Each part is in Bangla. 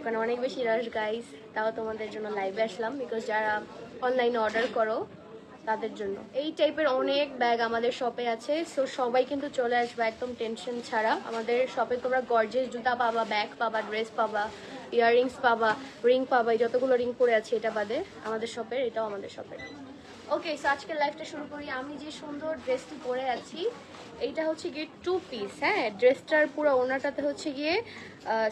দোকানে অনেক বেশি রাশ গাইস, তাও তোমাদের জন্য লাইভে আসলাম বিকজ যারা অনলাইনে অর্ডার করো তাদের জন্য। এই টাইপের অনেক ব্যাগ আমাদের শপে আছে, সো সবাই কিন্তু চলে আসবে একদম টেনশন ছাড়া। আমাদের শপে তোমরা গর্জিয়াস জুতা পাবা, ব্যাগ পাবা, ড্রেস পাবা, ইয়াররিংস পাবা, রিং পাবা। এই যতগুলো রিং পরে আছে এটা বাদে আমাদের শপের, এটাও আমাদের শপের। ওকে, সো আজকের লাইভটা শুরু করি। আমি যে সুন্দর ড্রেসটি পরে আছি এইটা হচ্ছে গিয়ে 2 পিস। হ্যাঁ, ড্রেসটার পুরো ওনাটাতে হচ্ছে গিয়ে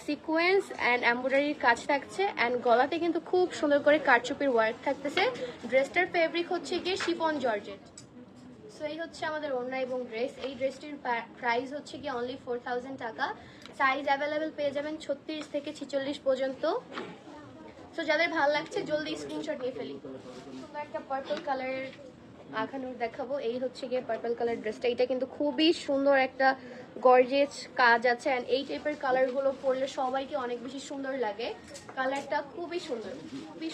সিকোয়েন্স অ্যান্ড এমব্রয়ডারির কাজ থাকছে, অ্যান্ড গলাতে কিন্তু খুব সুন্দর করে কারচুপির ওয়ার্ক থাকতেছে। ড্রেসটার ফেব্রিক হচ্ছে গিয়ে শিফন জর্জেট। সো এই হচ্ছে আমাদের ওড়না এবং ড্রেস। এই ড্রেসটির প্রাইস হচ্ছে গিয়ে অনলি 4000 টাকা। সাইজ অ্যাভেলেবেল পেয়ে যাবেন 36 থেকে 46 পর্যন্ত। সো যাদের ভালো লাগছে জলদি স্ক্রিনশট নিয়ে ফেলি। সুন্দর একটা পার্পল কালারের আখানুর দেখাবো। এই হচ্ছে গিয়ে পার্পল কালার ড্রেসটা। এটা কিন্তু খুবই সুন্দর একটা গর্জিয়াস কাজ আছে, অ্যান্ড এই টাইপের কালারগুলো পরলে সবাইকে অনেক বেশি সুন্দর লাগে। কালারটা খুবই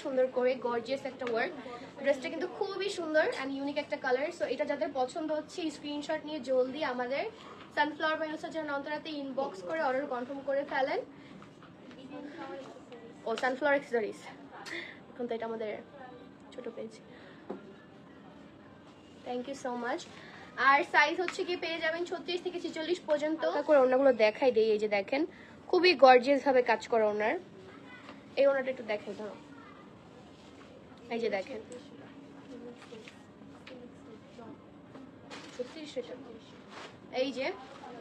সুন্দর করে গর্জিয়াস একটা ওয়ার্ক। ড্রেসটা কিন্তু খুবই সুন্দর অ্যান্ড ইউনিক একটা কালার। সো এটা যাদের পছন্দ হচ্ছে স্ক্রিনশট নিয়ে জলদি আমাদের সানফ্লাওয়ার বায়োসার জন্য অন্তরাতে ইনবক্স করে অর্ডার কনফার্ম করে ফেলেন। ও সানফ্লাওয়ার অ্যাক্সেসরিজ, এখন তো এটা আমাদের ছোট page. Thank you so much. আর সাইজ হচ্ছে কি পেয়ে যাবেন 36 থেকে 46 পর্যন্ত। করে ওনাগুলো দেখাই দেই। এই যে দেখেন খুবই গর্জিয়াস ভাবে কাজ করা ওনার। এই ওনাটা একটু দেখাই ধরো। এই যে দেখেন 36 এই যে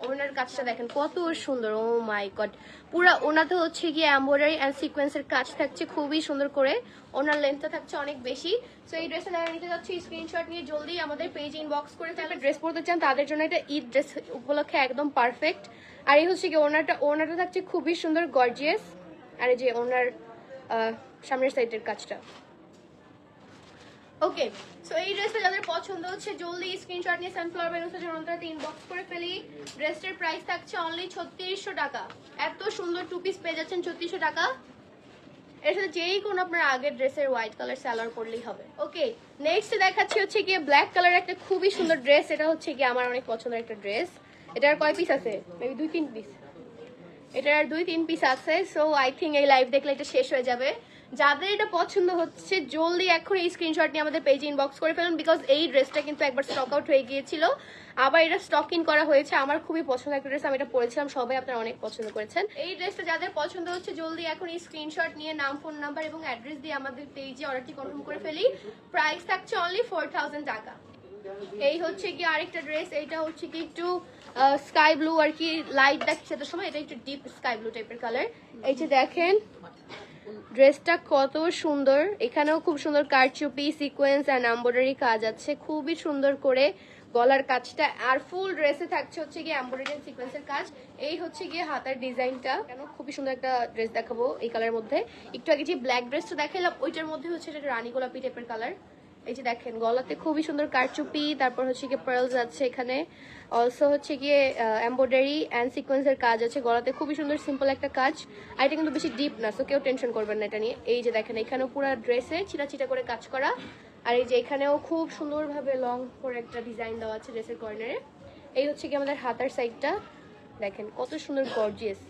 ওনার কাজটা দেখেন কত সুন্দর। ও মাই গড, পুরো ওনাতে হচ্ছে গিয়ে এমব্রয়ডারি এন্ড সিকোয়েন্সের কাজ থাকছে খুবই সুন্দর করে। ওনার লেন্থটা থাকছে অনেক বেশি। সো এই ড্রেসটা যারা নিতে যাচ্ছে স্ক্রিনশট নিয়ে জলদি আমাদের পেজে ইনবক্স করে ফেলবে। ড্রেস পরতে চান তাদের জন্য এটা ঈদ ড্রেস উপলক্ষে একদম পারফেক্ট। আর এই হচ্ছে গিয়ে ওনাটা থাকছে খুবই সুন্দর গর্জিয়াস। আর এই যে ওনার সামনের সাইডের কাজটা। ওকে, সো এই ড্রেসটা যাদের পছন্দ হচ্ছে জলদি স্ক্রিনশট নিয়ে সানফ্লাওয়ার বায়োসার জন্য অন্তত ইনবক্স করে ফেলি। ড্রেসটার প্রাইস থাকছে অনলি 3600 টাকা। এত সুন্দর 2 পিস পেয়ে যাচ্ছেন 3600 টাকা। এর সাথে যেই কোন আপনার আগের ড্রেসের হোয়াইট কালার সালোয়ার পরলেই হবে। ওকে, নেক্সট দেখাচ্ছি হচ্ছে গিয়ে ব্ল্যাক কালার একটা খুবই সুন্দর ড্রেস। এটা হচ্ছে গিয়ে আমার অনেক পছন্দের একটা ড্রেস। এটার কয় পিস আছে? Maybe 2-3 piece. এটার আর 2-3 পিস আছে। সো আই থিঙ্ক এই লাইভ দেখলে এটা শেষ হয়ে যাবে। যাদের এটা পছন্দ হচ্ছে জলদি এখন এই স্ক্রিনশট নিয়ে আমাদের পেজে ইনবক্স করে ফেলুন, বিকজ এই ড্রেসটা কিন্তু একবার স্টক আউট হয়ে গিয়েছিল, আবার এটা স্টক ইন করা হয়েছে। আমার খুবই পছন্দের একটা ড্রেস, আমি এটা পরেছিলাম, সবাই আপনারা অনেক পছন্দ করেছেন। এই ড্রেসটা যাদের পছন্দ হচ্ছে জলদি এখন এই স্ক্রিনশট নিয়ে নাম, ফোন নাম্বার এবং অ্যাড্রেস দিয়ে আমাদের পেজে অর্ডারটি কনফার্ম করে ফেলি। প্রাইস থাকছে অনলি 4000 টাকা। এই হচ্ছে কি আরেকটা ড্রেস। এইটা হচ্ছে কি একটু স্কাই ব্লু আর কি, লাইট দেখছে তো সময়, এটা একটু ডিপ স্কাই ব্লু টাইপের কালার। এই যে দেখেন ড্রেসটা কত সুন্দর। এখানেও খুব সুন্দর কারচুপি, সিকোয়েন্স অ্যান্ড এমব্রয়ডারি কাজ আছে খুবই সুন্দর করে গলার কাজটা। আর ফুল ড্রেসে থাকছে হচ্ছে গিয়ে এমব্রয়ডারি এন্ড সিকোয়েন্সের কাজ। এই হচ্ছে গিয়ে হাতার ডিজাইনটা। কেন খুবই সুন্দর একটা ড্রেস দেখাবো এই কালারের মধ্যে। একটু আগে যে ব্ল্যাক ড্রেসটা দেখালাম ওইটার মধ্যে হচ্ছে এটা রানী গোলাপি টাইপের কালার। এই যে দেখেন গলাতে খুবই সুন্দর কারচুপি, তারপর হচ্ছে গিয়ে পার্লস আছে এখানে, অলসো হচ্ছে গিয়ে এমব্রয়ডারি অ্যান্ড সিকোয়েন্সের কাজ আছে গলাতে। খুবই সুন্দর সিম্পল একটা কাজ, আর এটা কিন্তু বেশি ডিপ না, সো কেউ টেনশন করবেন না এটা নিয়ে। এই যে দেখেন এখানেও পুরো ড্রেসে চিটা চিটা করে কাজ করা, আর এই যে এখানেও খুব সুন্দরভাবে লং করে একটা ডিজাইন দেওয়া আছে ড্রেসের কর্নারে। এই হচ্ছে কি আমাদের হাতার সাইডটা, দেখেন কত সুন্দর গর্জিয়াস।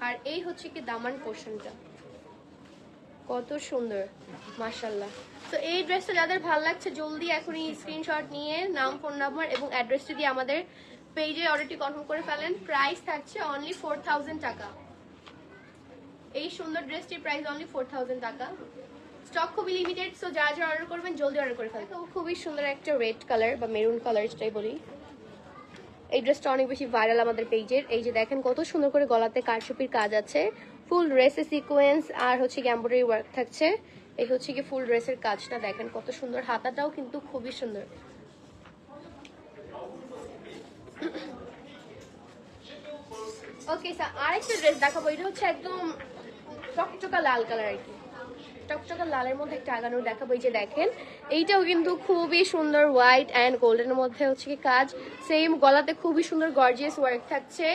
আর এই হচ্ছে কি দামান পোর্শনটা, কত সুন্দর মাশাআল্লাহ। তো এই ড্রেসটা যাদের ভালো লাগছে জলদি এখনই স্ক্রিনশট নিয়ে নাম, ফোন নাম্বার এবং অ্যাড্রেসটি দিয়ে আমাদের পেজে অর্ডারটি কনফার্ম করে ফেলেন। প্রাইস থাকছে অনলি 4000 টাকা। এই সুন্দর ড্রেসটির প্রাইস অনলি 4000 টাকা। স্টক খুবই লিমিটেড, সো যারা যারা অর্ডার করবেন জলদি অর্ডার করে ফেলেন। খুবই সুন্দর একটা রেড কালার বা মেরুন কালার যেটাই বলি। এই ড্রেসটা অনেক বেশি ভাইরাল আমাদের পেজের। এই যে দেখেন কত সুন্দর করে গলাতে কারচুপির কাজ আছে, ফুল ড্রেসে সিকোয়েন্স আর হচ্ছে কি এমব্রয়ডারি ওয়ার্ক থাকছে। এই হচ্ছে কি ফুল ড্রেসের কাজটা, দেখেন কত সুন্দর। হাতাটাও কিন্তু খুবই সুন্দর। ওকে স্যার, আরেকটা ড্রেস দেখাবো। এটা হচ্ছে একদম টকটকা লাল কালার আর কি, টকটকা লালের মধ্যে একটা আগানো দেখাবো। এই যে দেখেন এইটাও কিন্তু খুবই সুন্দর, হোয়াইট অ্যান্ড গোল্ডেনের মধ্যে হচ্ছে কি কাজ। সেম গলাতে খুবই সুন্দর গর্জিয়াস ওয়ার্ক থাকছে।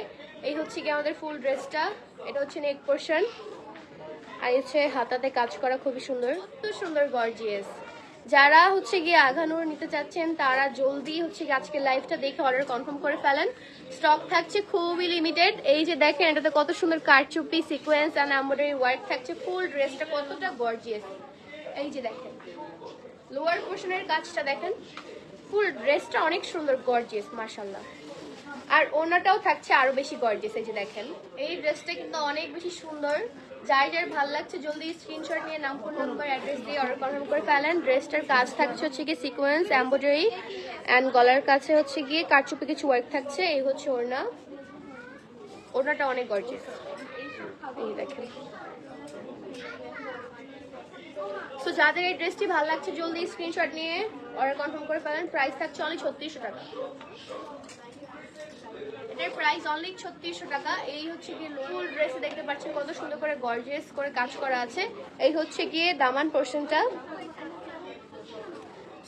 এই হচ্ছে কি আমাদের ফুল ড্রেসটা, এটা হচ্ছে নেক পোর্শন, আর হচ্ছে হাতাতে কাজ করা খুবই সুন্দর, কত সুন্দর গর্জিয়াস। যারা হচ্ছে গিয়ে আঘানুর নিতে চাচ্ছেন তারা জলদি হচ্ছে গিয়ে আজকে লাইভটা দেখে অর্ডার কনফার্ম করে ফেলেন। স্টক থাকছে খুবই লিমিটেড। এই যে দেখেন এটাতে কত সুন্দর কারচুপি সিকোয়েন্স আর এমব্রয়ডারি ওয়ার্ক থাকছে। ফুল ড্রেসটা কতটা গর্জিয়াস। এই যে দেখেন লোয়ার পোর্শনের কাজটা দেখেন, ফুল ড্রেসটা অনেক সুন্দর গর্জিয়াস মাশাআল্লাহ। আর ওনাটাও থাকছে আরো বেশি গর্জিয়াস। এই যে দেখেন এই ড্রেসটা কিন্তু অনেক বেশি সুন্দর। যার যার ভালো লাগছে জলদি স্ক্রিনশট নিয়ে নাম, ফোন নাম্বার, অ্যাড্রেস দিয়ে অর্ডার কনফার্ম করে ফেলেন। ড্রেসটার কাজ থাকছে হচ্ছে গিয়ে সিকোয়েন্স এমব্রয়ডারি অ্যান্ড গলার কাছে হচ্ছে গিয়ে কারচুপি কিছু ওয়ার্ক থাকছে। এই হচ্ছে ওড়না, ওড়নাটা অনেক গর্জিয়াস। এই দেখেন। সো যাদের এই ড্রেসটি ভালো লাগছে জলদি স্ক্রিনশট নিয়ে অর্ডার কনফার্ম করে ফেলেন। প্রাইস থাকছে অনলি 3600 টাকা। এটার প্রাইস অনলি 3600 টাকা। এই হচ্ছে গিয়ে ফুল ড্রেসে দেখতে পাচ্ছেন কত সুন্দর করে গর্জিয়াস করে কাজ করা আছে। এই হচ্ছে গিয়ে দামান পোর্শনটা।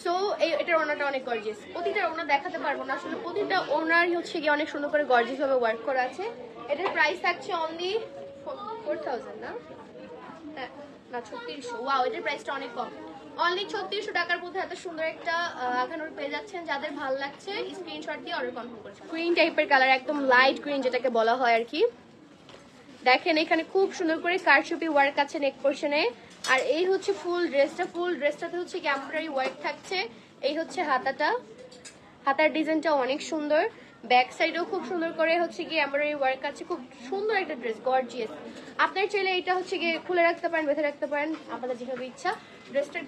সো এটার ওনাটা অনেক গর্জিয়াস। প্রতিটা ওনা দেখাতে পারবো না আসলে, প্রতিটা ওনারই হচ্ছে গিয়ে অনেক সুন্দর করে গর্জিয়াস ভাবে ওয়ার্ক করা আছে। এটার প্রাইস থাকছে অনলি 4000 না, হ্যাঁ না 3600। ওয়াও, এটার প্রাইসটা অনেক কম। অনলি 3600 টাকার মধ্যে এত সুন্দর একটা আঘানুর পেয়ে যাচ্ছেন। যাদের ভালো লাগছে স্ক্রিনশট দিয়ে অর্ডার কনফার্ম করছেন। গ্রিন টাইপের কালার, একদম লাইট গ্রিন যেটাকে বলা হয় আর কি। দেখেন এখানে খুব সুন্দর করে কারচুপি ওয়ার্ক আছে নেক পোর্শনে। আর এই হচ্ছে ফুল ড্রেসটা। ফুল ড্রেসটাতে হচ্ছে এমব্রয়ডারি ওয়ার্ক থাকছে। এই হচ্ছে হাতাটা, হাতার ডিজাইনটা অনেক সুন্দর। ব্যাক সাইডেও খুব সুন্দর করে হচ্ছে গিয়ে এমব্রয়ডারি ওয়ার্ক আছে। খুব সুন্দর একটা ড্রেস, গর্জিয়াস। আপনার চাইলে এটা হচ্ছে গিয়ে খুলে রাখতে পারেন, বেঁধে রাখতে পারেন, আপনাদের যেভাবে ইচ্ছা। ড্রেসটার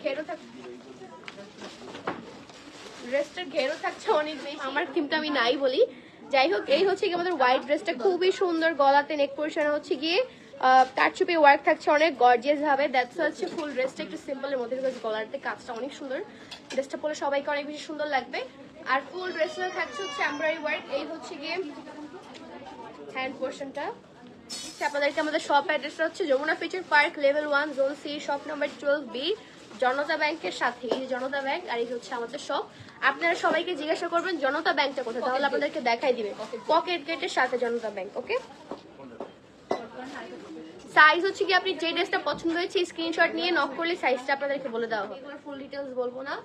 ঘেরও থাকছে অনেক বেশি। আমার থিমটা আমি নাই বলি, যাই হোক। এই হচ্ছে গিয়ে আমাদের হোয়াইট ড্রেসটা, খুবই সুন্দর। গলাতে নেক পোর্শনে হচ্ছে গিয়ে কারচুপি ওয়ার্ক থাকছে অনেক গর্জিয়াস ভাবে। দ্যাটস হচ্ছে ফুল ড্রেসটা একটু সিম্পলের মধ্যে, গলাতে কাজটা অনেক সুন্দর। ড্রেসটা পরে সবাইকে অনেক বেশি সুন্দর লাগবে। আর ফুল ড্রেসটা থাকছে হচ্ছে এমব্রয়ডারি ওয়ার্ক। এই হচ্ছে গিয়ে হ্যান্ড পোর্শনটা। আপনাদেরকে আমাদের শপ অ্যাড্রেসটা হচ্ছে Jamuna future park, level 1, zone C, shop number 12B, Janata ব্যাংকের সাথে। এই জনতা ব্যাংক আর এই হচ্ছে আমাদের শপ। আপনারা সবাইকে জিজ্ঞাসা করবেন জনতা ব্যাংকটা কোথায়, তাহলে আপনাদেরকে দেখাই দিবে। পকেট গেটের সাথে জনতা ব্যাংক। ওকে। সাইজ হচ্ছে কি আপনি যে ড্রেসটা পছন্দ হয়েছে স্ক্রিনশট নিয়ে নক করলে সাইজটা আপনাদেরকে বলে দেওয়া হবে। ফুল ডিটেলস বলবো না,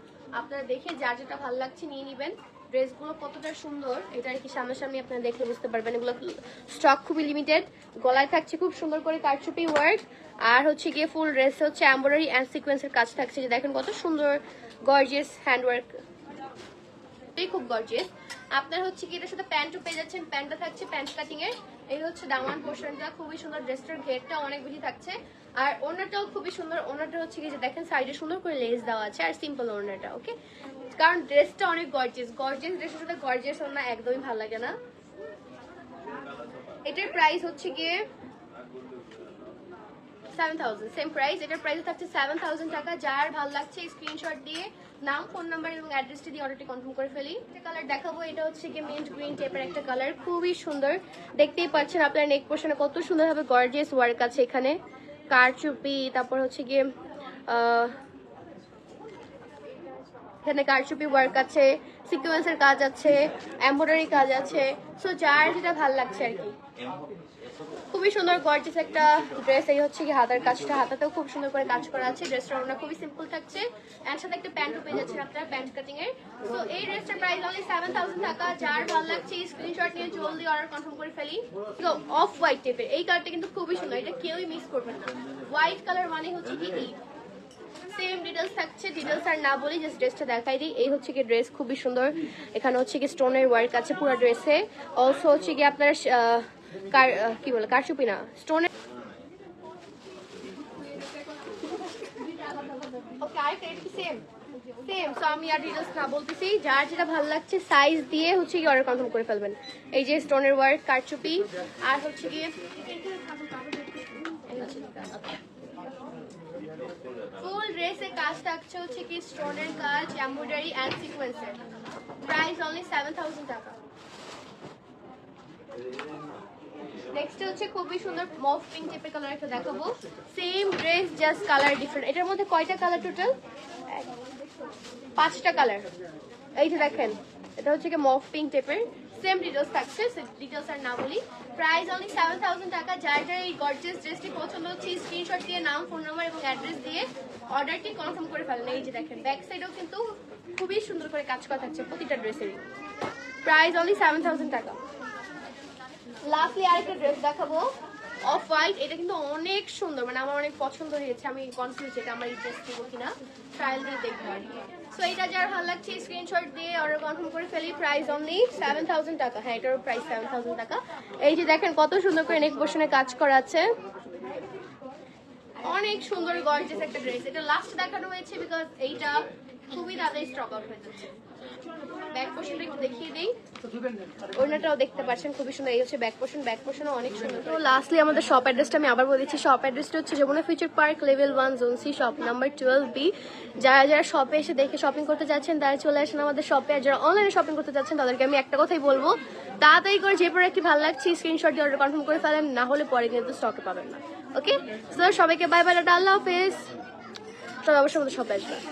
আপনারা দেখে যার যেটা ভালো লাগছে নিয়ে নেবেন। ড্রেসগুলো কতটা সুন্দর এটা আর কি সামনাসামনি আপনারা দেখলে বুঝতে পারবেন। এগুলো স্টক খুবই লিমিটেড। গলায় থাকছে খুব সুন্দর করে কারচুপি ওয়ার্ক। আর হচ্ছে গিয়ে ফুল ড্রেস হচ্ছে এমব্রয়ডারি অ্যান্ড সিকোয়েন্সের কাজ থাকছে। যে দেখেন কত সুন্দর গর্জিয়াস হ্যান্ড ওয়ার্ক, খুব গর্জিয়াস। আপনার হচ্ছে কি এটার সাথে প্যান্টও পেয়ে যাচ্ছেন। প্যান্টটা থাকছে প্যান্ট কাটিং এর। এই হচ্ছে দামান পোর্শনটা, খুবই সুন্দর। ড্রেসটার ঘেরটা অনেক বেশি থাকছে। আর ওড়নাটাও খুবই সুন্দর। ওড়নাটা হচ্ছে কি যে দেখেন সাইডে সুন্দর করে লেস দেওয়া আছে আর সিম্পল ওড়নাটা। ওকে, কারণ ড্রেসটা অনেক গর্জিয়াস। গর্জিয়াস ড্রেসের সাথে গর্জিয়াস ওড়না একদমই ভালো লাগে না। এটার প্রাইস হচ্ছে গিয়ে 7000, সেম প্রাইস। এটার প্রাইস থাকছে 7000 টাকা। যার ভালো লাগছে স্ক্রিনশট দিয়ে নাম, ফোন নাম্বার এবং অ্যাড্রেসটি দিয়ে অর্ডারটি কনফার্ম করে ফেলি। একটা কালার দেখাবো, এটা হচ্ছে কি মিন্ট গ্রিন টাইপের একটা কালার, খুবই সুন্দর। দেখতেই পাচ্ছেন আপনার নেক পোর্শনে কত সুন্দরভাবে গর্জিয়াস ওয়ার্ক আছে। এখানে কারচুপি, তারপর হচ্ছে গিয়ে এখানে কারচুপি ওয়ার্ক আছে, সিকোয়েন্সের কাজ আছে, এমব্রয়ডারি কাজ আছে। সো যার যেটা ভালো লাগছে আর কি। খুবই সুন্দর গর্জিয়াস একটা ড্রেস। এই হচ্ছে কি হাতার কাজটা, হাতাতেও খুব সুন্দর করে কাজ করা আছে। ড্রেসটা ওনা খুবই সিম্পল থাকছে। এর সাথে একটা প্যান্টও পেয়ে যাচ্ছেন আপনারা, প্যান্ট কাটিং এর। তো এই ড্রেসটার প্রাইস অনলি 7000 টাকা। যার ভালো লাগছে স্ক্রিনশট নিয়ে জলদি অর্ডার কনফার্ম করে ফেলি। তো অফ হোয়াইট টাইপের এই কালারটা কিন্তু খুবই সুন্দর, এটা কেউই মিস করবেন না। হোয়াইট কালার মানে হচ্ছে কি সেম ডিটেলস থাকছে। ডিটেলস আর না বলি, জাস্ট ড্রেসটা দেখাই দিই। এই হচ্ছে কি ড্রেস, খুবই সুন্দর। এখানে হচ্ছে কি স্টোনের ওয়ার্ক আছে পুরো ড্রেসে। অলসো হচ্ছে কি আপনারা কি বলে কারচুপি না, স্টোনের। ওকে, আরেকটা এটা কি সেম সেম। সো আমি আর ডিটেলস না বলতেছি, যার যেটা ভালো লাগছে সাইজ দিয়ে হচ্ছে কি অর্ডার কনফার্ম করে ফেলবেন। এই যে স্টোনের ওয়ার্ক, কারচুপি, আর হচ্ছে কি ফুল ড্রেসে কাজ থাকছে হচ্ছে কি স্টোনের কাজ, এমব্রয়ডারি এন্ড সিকোয়েন্সের। প্রাইস অনলি 7000 টাকা। নেক্সট হচ্ছে খুবই সুন্দর মফ পিঙ্ক টাইপের কালার একটা দেখাবো। Same dress, just colour different. এটার মধ্যে কয়টা কালার টোটাল? 5টা কালার। এই যে দেখেন, এটা হচ্ছে কি মফ পিঙ্ক টাইপের। সেম ডিটেলস থাকছে, ডিটেলস আর না বলি। প্রাইস অনলি 7000 টাকা। যার যার এই গর্জিয়াস ড্রেসটি পছন্দ হচ্ছে স্ক্রিনশট দিয়ে নাম, ফোন নাম্বার এবং অ্যাড্রেস দিয়ে অর্ডারটি কনফার্ম করে ফেলেন। এই যে দেখেন ব্যাক সাইডেও কিন্তু খুবই সুন্দর করে কাজ করা থাকছে প্রতিটা ড্রেসেরই। প্রাইস অনলি 7000 টাকা। লাস্টলি আরেকটা ড্রেস দেখাবো, অফ হোয়াইট। এটা কিন্তু অনেক সুন্দর, মানে আমার অনেক পছন্দ হয়েছে। আমি কনফিউজ এটা আমার এই ড্রেস দিব কিনা, ট্রায়াল দিয়ে দেখবো আর কি। সো এটা যার ভালো লাগছে স্ক্রিনশট দিয়ে অর্ডার কনফার্ম করে ফেলি। প্রাইস অনলি 7000 টাকা। হ্যাঁ, এটারও প্রাইস 7000 টাকা। এই যে দেখেন কত সুন্দর করে নেক পোর্শনে কাজ করা আছে, অনেক সুন্দর গর্জিয়াস একটা ড্রেস। এটা লাস্ট দেখানো হয়েছে বিকজ এইটা খুবই তাড়াতাড়ি স্টক আউট হয়ে যাচ্ছে। ব্যাক পোর্শনটা একটু দেখিয়ে দিই, ওড়নাটাও দেখতে পাচ্ছেন খুবই সুন্দর। এই হচ্ছে ব্যাক পোর্শন, ব্যাক পোর্শনও অনেক সুন্দর। তো লাস্টলি আমাদের শপ অ্যাড্রেসটা আমি আবার বলেছি। শপ অ্যাড্রেসটা হচ্ছে Jamuna future park, level 1, zone C, shop number 12B। যারা যারা শপে এসে দেখে শপিং করতে যাচ্ছেন তারা চলে আসেন আমাদের শপে। আর যারা অনলাইনে শপিং করতে যাচ্ছেন তাদেরকে আমি একটা কথাই বলবো, তাড়াতাড়ি করে যে প্রোডাক্টটি ভালো লাগছে স্ক্রিনশট দিয়ে অর্ডার কনফার্ম করে ফেলেন, না হলে পরে কিন্তু স্টকে পাবেন না। ওকে, সো সবাইকে বাই বাই, আল্লাহ হাফেজ। সবাই অবশ্যই আমাদের শপে আসবেন।